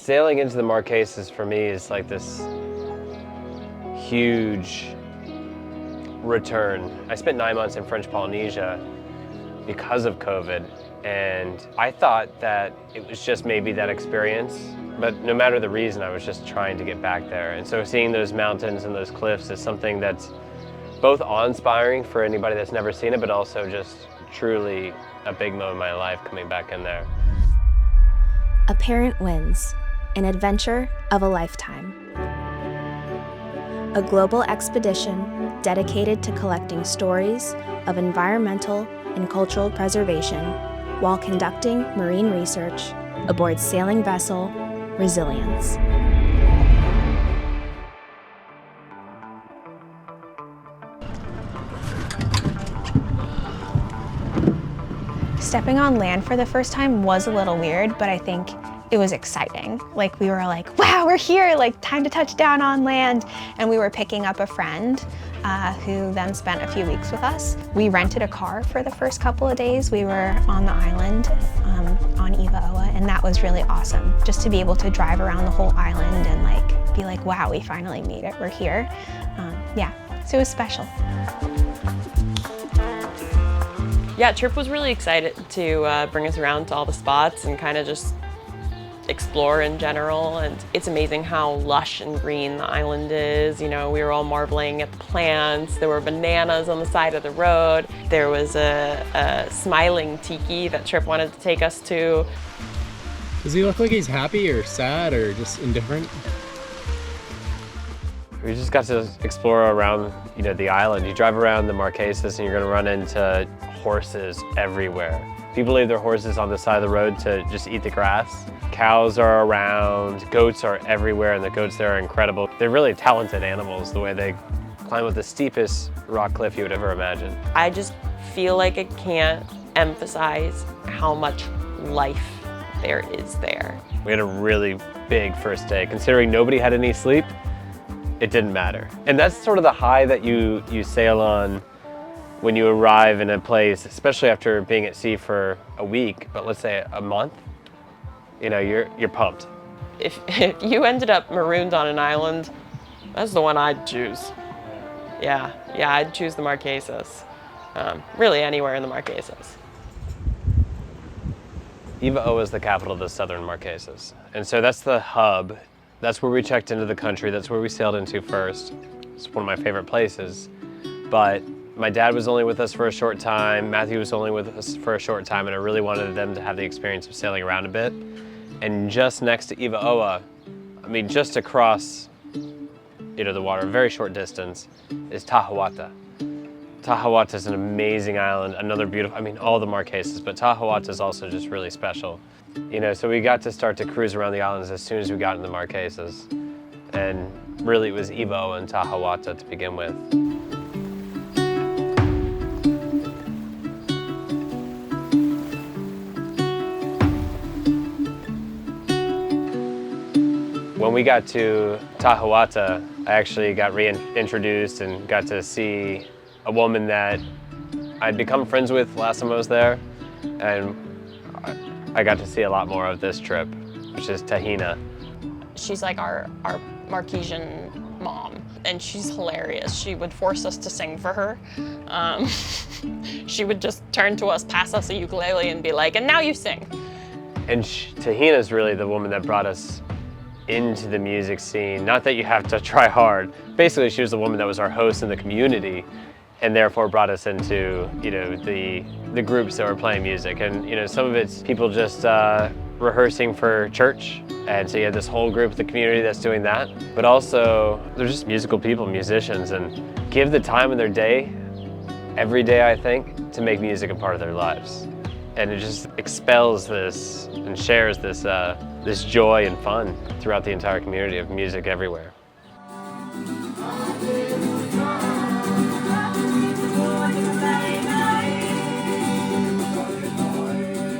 Sailing into the Marquesas for me is like this huge return. I spent 9 months in French Polynesia because of COVID, and I thought that it was just maybe that experience, but no matter the reason, I was just trying to get back there. And so seeing those mountains and those cliffs is something that's both awe-inspiring for anybody that's never seen it, but also just truly a big moment in my life coming back in there. Apparent Winds, an adventure of a lifetime. A global expedition dedicated to collecting stories of environmental and cultural preservation while conducting marine research aboard sailing vessel Resilience. Stepping on land for the first time was a little weird, but I think it was exciting. Like, we were like, wow, we're here, like, time to touch down on land. And we were picking up a friend who then spent a few weeks with us. We rented a car for the first couple of days. We were on the island on Ivaoa, and that was really awesome. Just to be able to drive around the whole island and like be like, wow, we finally made it, we're here. Yeah, so it was special. Yeah, Trip was really excited to bring us around to all the spots and kind of just explore in general. And it's amazing how lush and green the island is. You know, we were all marveling at the plants. There were bananas on the side of the road. There was a smiling tiki that Trip wanted to take us to. Does he look like he's happy or sad or just indifferent? We just got to explore around, the island. You drive around the Marquesas and you're going to run into horses everywhere. People leave their horses on the side of the road to just eat the grass. Cows are around, goats are everywhere, and the goats there are incredible. They're really talented animals, the way they climb up the steepest rock cliff you would ever imagine. I just feel like I can't emphasize how much life there is there. We had a really big first day. Considering nobody had any sleep, it didn't matter. And that's sort of the high that you sail on when you arrive in a place, especially after being at sea for a week, but let's say a month, you're pumped. If you ended up marooned on an island, that's the one I'd choose. Yeah, I'd choose the Marquesas. Really anywhere in the Marquesas. Ivaoa is the capital of the southern Marquesas. And so that's the hub. That's where we checked into the country. That's where we sailed into first. It's one of my favorite places. But my dad was only with us for a short time. Matthew was only with us for a short time, and I really wanted them to have the experience of sailing around a bit. And just next to Ivaoa, just across, the water, a very short distance, is Tahuata. Tahuata is an amazing island, another beautiful, all the Marquesas, but Tahuata is also just really special. So we got to start to cruise around the islands as soon as we got in the Marquesas. And really it was Ivaoa and Tahuata to begin with. When we got to Tahuata, I actually got reintroduced and got to see a woman that I'd become friends with last time I was there. And I got to see a lot more of this trip, which is Tahina. She's like our Marquesian mom, and she's hilarious. She would force us to sing for her. She would just turn to us, pass us a ukulele, and be like, and now you sing. And Tahina is really the woman that brought us into the music scene. Not that you have to try hard. Basically, she was the woman that was our host in the community, and therefore brought us into, the groups that were playing music. And, some of it's people just rehearsing for church. And so you have this whole group of the community that's doing that. But also, they're just musical people, musicians, and give the time in their day, every day, I think, to make music a part of their lives. And it just expels this and shares this, this joy and fun throughout the entire community of music everywhere.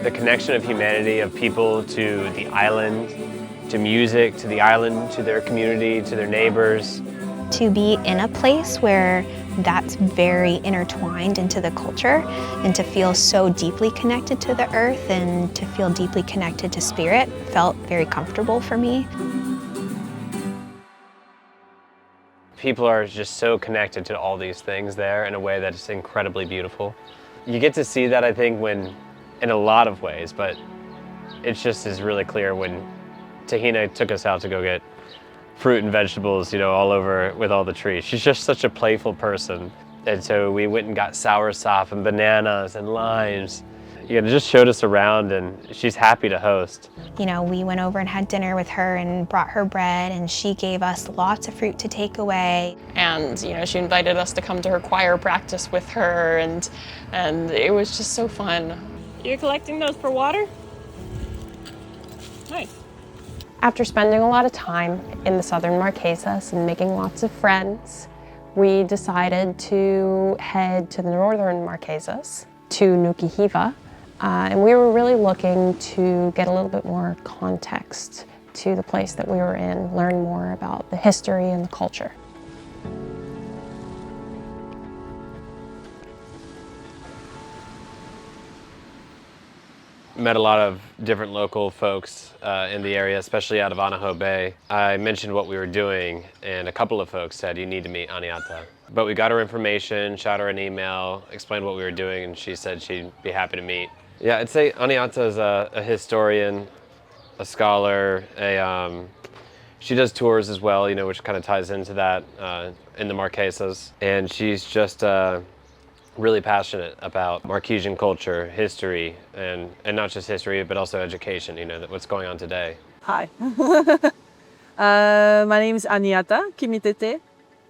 The connection of humanity, of people to the island, to music, to the island, to their community, to their neighbors, to be in a place where that's very intertwined into the culture, and to feel so deeply connected to the earth and to feel deeply connected to spirit felt very comfortable for me. People are just so connected to all these things there in a way that is incredibly beautiful. You get to see that, I think, when, in a lot of ways, but it just is really clear when Tahina took us out to go get fruit and vegetables, you know, all over with all the trees. She's just such a playful person. And so we went and got soursop and bananas and limes. You know, just showed us around, and she's happy to host. You know, we went over and had dinner with her and brought her bread, and she gave us lots of fruit to take away. And you know, she invited us to come to her choir practice with her, and it was just so fun. You're collecting those for water? Nice. After spending a lot of time in the southern Marquesas and making lots of friends, we decided to head to the northern Marquesas, to Nukuhiva, and we were really looking to get a little bit more context to the place that we were in, learn more about the history and the culture. Met a lot of different local folks in the area, especially out of Anaho Bay. I mentioned what we were doing, and a couple of folks said, you need to meet Aniata. But we got her information, shot her an email, explained what we were doing, and she said she'd be happy to meet. Yeah, I'd say Aniata is a historian, a scholar, she does tours as well, you know, which kind of ties into that in the Marquesas. And she's just really passionate about Marquesian culture, history, and not just history, but also education, you know, what's going on today. Hi. My name is Aniata Kimitete,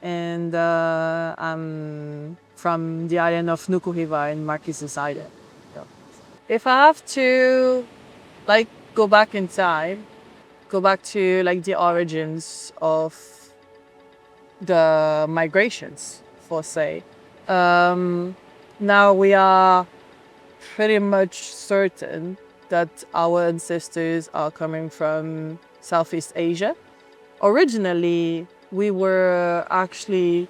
and I'm from the island of Nukuhiva in Marquesas Island. If I have to, like, go back in time, go back to, like, the origins of the migrations, for say, now we are pretty much certain that our ancestors are coming from Southeast Asia. Originally, we were actually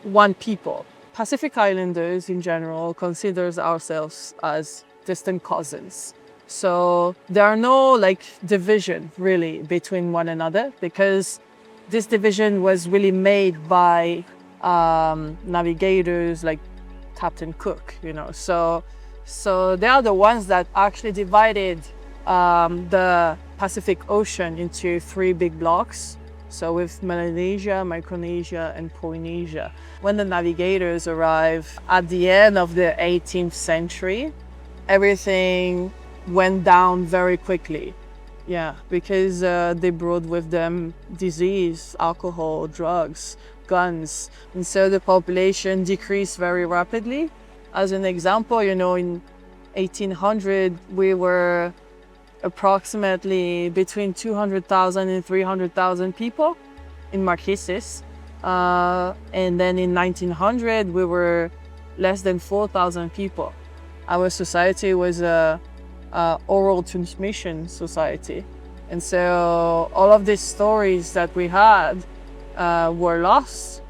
one people. Pacific Islanders in general considers ourselves as distant cousins. So there are no like division really between one another, because this division was really made by navigators like Captain Cook, you know. So they are the ones that actually divided the Pacific Ocean into 3 big blocks. So with Melanesia, Micronesia, and Polynesia. When the navigators arrived at the end of the 18th century, everything went down very quickly. Yeah, because they brought with them disease, alcohol, drugs, guns. And so the population decreased very rapidly. As an example, you know, in 1800, we were approximately between 200,000 and 300,000 people in Marquesas. And then in 1900, we were less than 4,000 people. Our society was a oral transmission society. And so all of these stories that we had were lost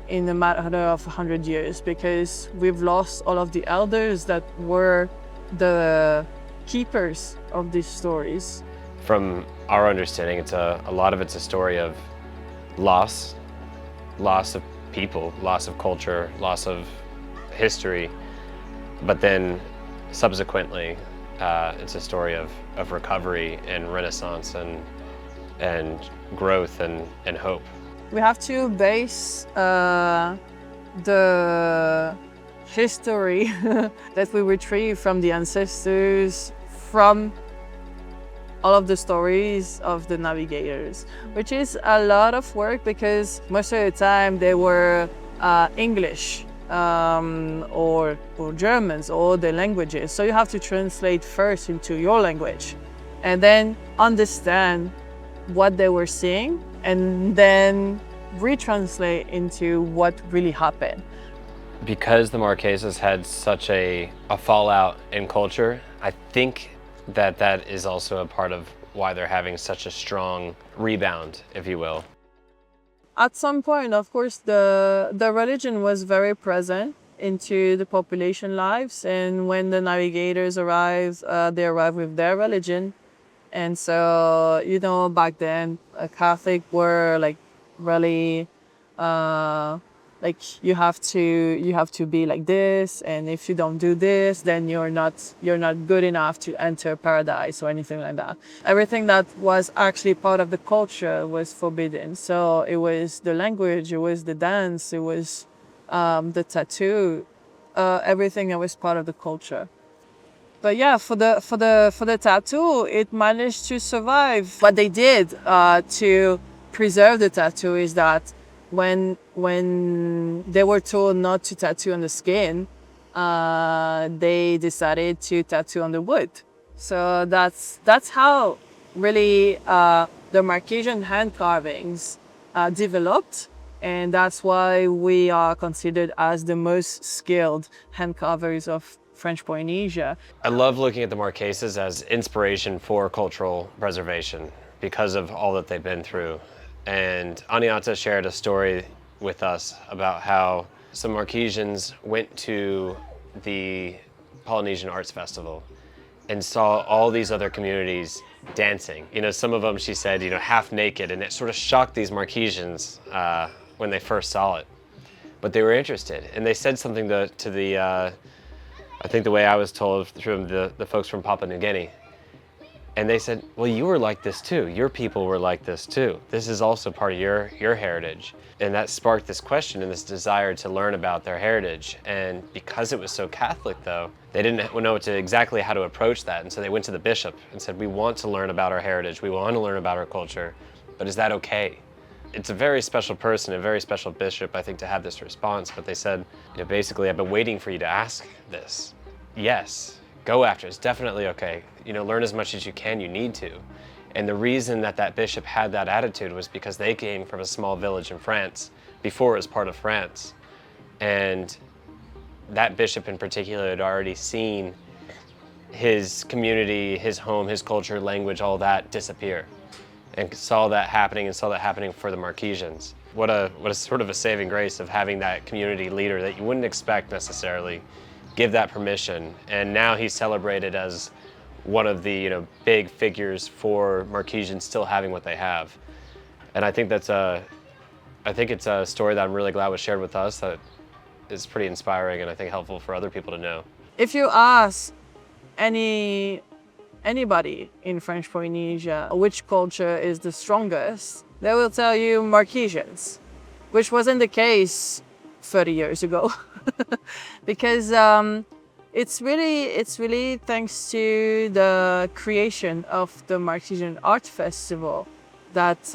in a matter of 100 years, because we've lost all of the elders that were the keepers of these stories. From our understanding, it's a lot of it's a story of loss of people, loss of culture, loss of history, but then subsequently it's a story of recovery and renaissance and growth and hope. We have to base the history that we retrieve from the ancestors, from all of the stories of the navigators, which is a lot of work, because most of the time they were English or Germans, or the languages. So you have to translate first into your language and then understand what they were seeing, and then retranslate into what really happened. Because the Marquesas had such a fallout in culture, I think that is also a part of why they're having such a strong rebound, if you will. At some point, of course, the religion was very present into the population lives, and when the navigators arrived, they arrived with their religion. And so, you know, back then, Catholic were like really, like you have to be like this, and if you don't do this, then you're not good enough to enter paradise or anything like that. Everything that was actually part of the culture was forbidden. So it was the language, it was the dance, it was the tattoo, everything that was part of the culture. But yeah, for the tattoo, it managed to survive. What they did to preserve the tattoo is that when they were told not to tattoo on the skin, they decided to tattoo on the wood. So that's how really the Marquesian hand carvings developed, and that's why we are considered as the most skilled hand carvers of French Polynesia. I love looking at the Marquesas as inspiration for cultural preservation because of all that they've been through. And Aniata shared a story with us about how some Marquesians went to the Polynesian Arts Festival and saw all these other communities dancing. You know, some of them, she said, you know, half naked, and it sort of shocked these Marquesians when they first saw it. But they were interested, and they said something to the I think the way I was told from the folks from Papua New Guinea. And they said, well, you were like this too. Your people were like this too. This is also part of your heritage. And that sparked this question and this desire to learn about their heritage. And because it was so Catholic though, they didn't know exactly how to approach that. And so they went to the bishop and said, we want to learn about our heritage. We want to learn about our culture, but is that okay? It's a very special person, a very special bishop, I think, to have this response. But they said, you know, basically, I've been waiting for you to ask this. Yes, go after it. It's definitely okay. You know, learn as much as you can. You need to. And the reason that bishop had that attitude was because they came from a small village in France before it was part of France. And that bishop in particular had already seen his community, his home, his culture, language, all that disappear. And saw that happening for the Marquesians. What a sort of a saving grace of having that community leader that you wouldn't expect necessarily give that permission. And now he's celebrated as one of the, you know, big figures for Marquesians still having what they have. And I think it's a story that I'm really glad was shared with us, that is pretty inspiring and I think helpful for other people to know. If you ask anybody in French Polynesia which culture is the strongest, they will tell you Marquesians, which wasn't the case 30 years ago. Because it's really thanks to the creation of the Marquesian Art Festival that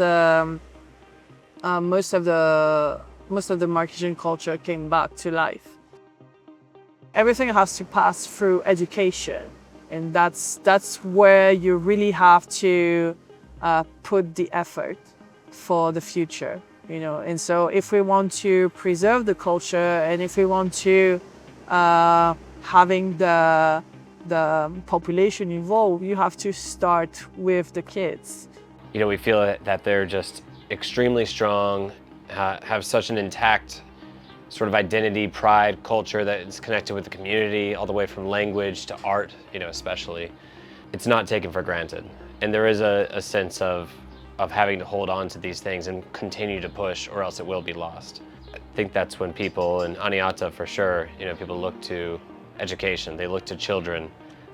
most of the Marquesian culture came back to life. Everything has to pass through education. And that's where you really have to put the effort for the future, you know. And so if we want to preserve the culture and if we want to having the population involved, you have to start with the kids. You know, we feel that they're just extremely strong, have such an intact sort of identity, pride, culture that is connected with the community, all the way from language to art, you know, especially. It's not taken for granted. And there is a sense of having to hold on to these things and continue to push, or else it will be lost. I think that's when people, and Aniata for sure, you know, people look to education, they look to children,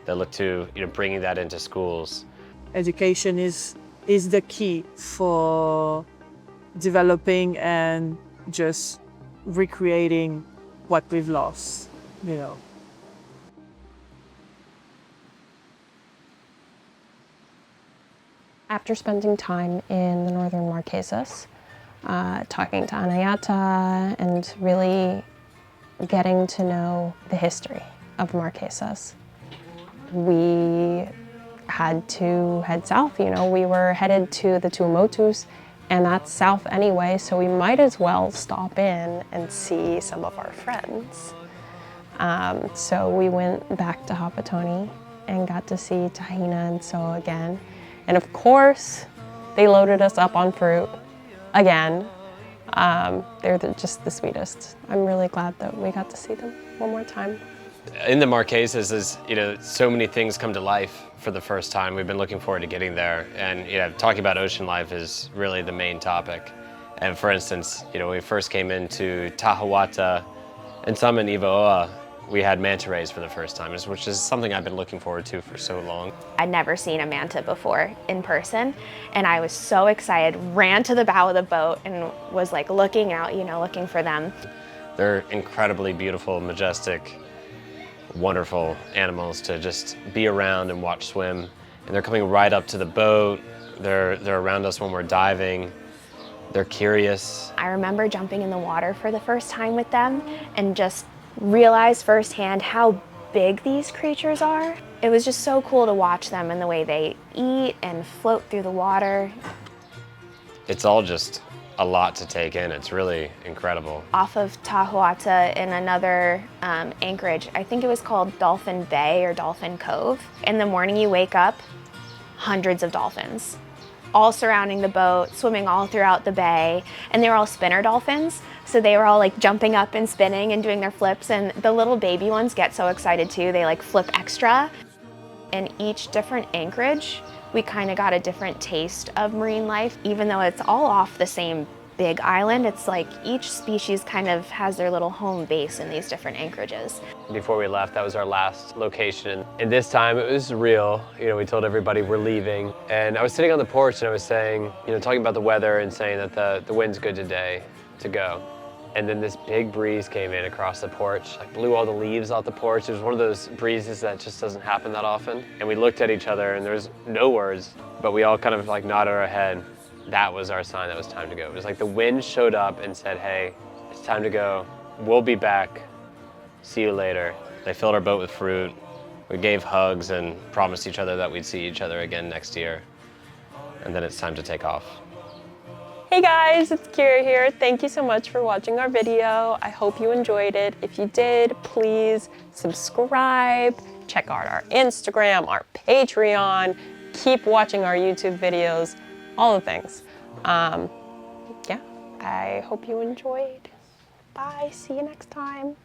they look to, you know, bringing that into schools. Education is the key for developing and just recreating what we've lost, you know. After spending time in the northern Marquesas, talking to Aniata and really getting to know the history of Marquesas, we had to head south. You know, we were headed to the Tuamotus, and that's south anyway, so we might as well stop in and see some of our friends. So we went back to Hapatoni and got to see Tahina and So again. And of course, they loaded us up on fruit again. They're just the sweetest. I'm really glad that we got to see them one more time. In the Marquesas is, so many things come to life for the first time. We've been looking forward to getting there. And, talking about ocean life is really the main topic. And for instance, when we first came into Tahuata and some in Ivaoa, we had manta rays for the first time, which is something I've been looking forward to for so long. I'd never seen a manta before in person, and I was so excited, ran to the bow of the boat and was like looking out, looking for them. They're incredibly beautiful, majestic, wonderful animals to just be around and watch swim. And they're coming right up to the boat. They're around us when we're diving. They're curious. I remember jumping in the water for the first time with them and just realized firsthand how big these creatures are. It was just so cool to watch them and the way they eat and float through the water. It's all just a lot to take in. It's really incredible. Off of Tahuata in another anchorage, I think it was called Dolphin Bay or Dolphin Cove. In the morning you wake up, hundreds of dolphins, all surrounding the boat, swimming all throughout the bay, and they were all spinner dolphins. So they were all like jumping up and spinning and doing their flips, and the little baby ones get so excited too, they like flip extra. In each different anchorage, we kind of got a different taste of marine life. Even though it's all off the same big island, it's like each species kind of has their little home base in these different anchorages. Before we left, that was our last location. And this time it was real. We told everybody we're leaving. And I was sitting on the porch and I was saying, talking about the weather and saying that the wind's good today to go. And then this big breeze came in across the porch, like blew all the leaves off the porch. It was one of those breezes that just doesn't happen that often. And we looked at each other and there was no words, but we all kind of like nodded our head. That was our sign that it was time to go. It was like the wind showed up and said, hey, it's time to go. We'll be back. See you later. They filled our boat with fruit. We gave hugs and promised each other that we'd see each other again next year. And then it's time to take off. Hey guys, it's Kira here. Thank you so much for watching our video. I hope you enjoyed it. If you did, please subscribe, check out our Instagram, our Patreon, keep watching our YouTube videos, all the things. Yeah, I hope you enjoyed. Bye, see you next time.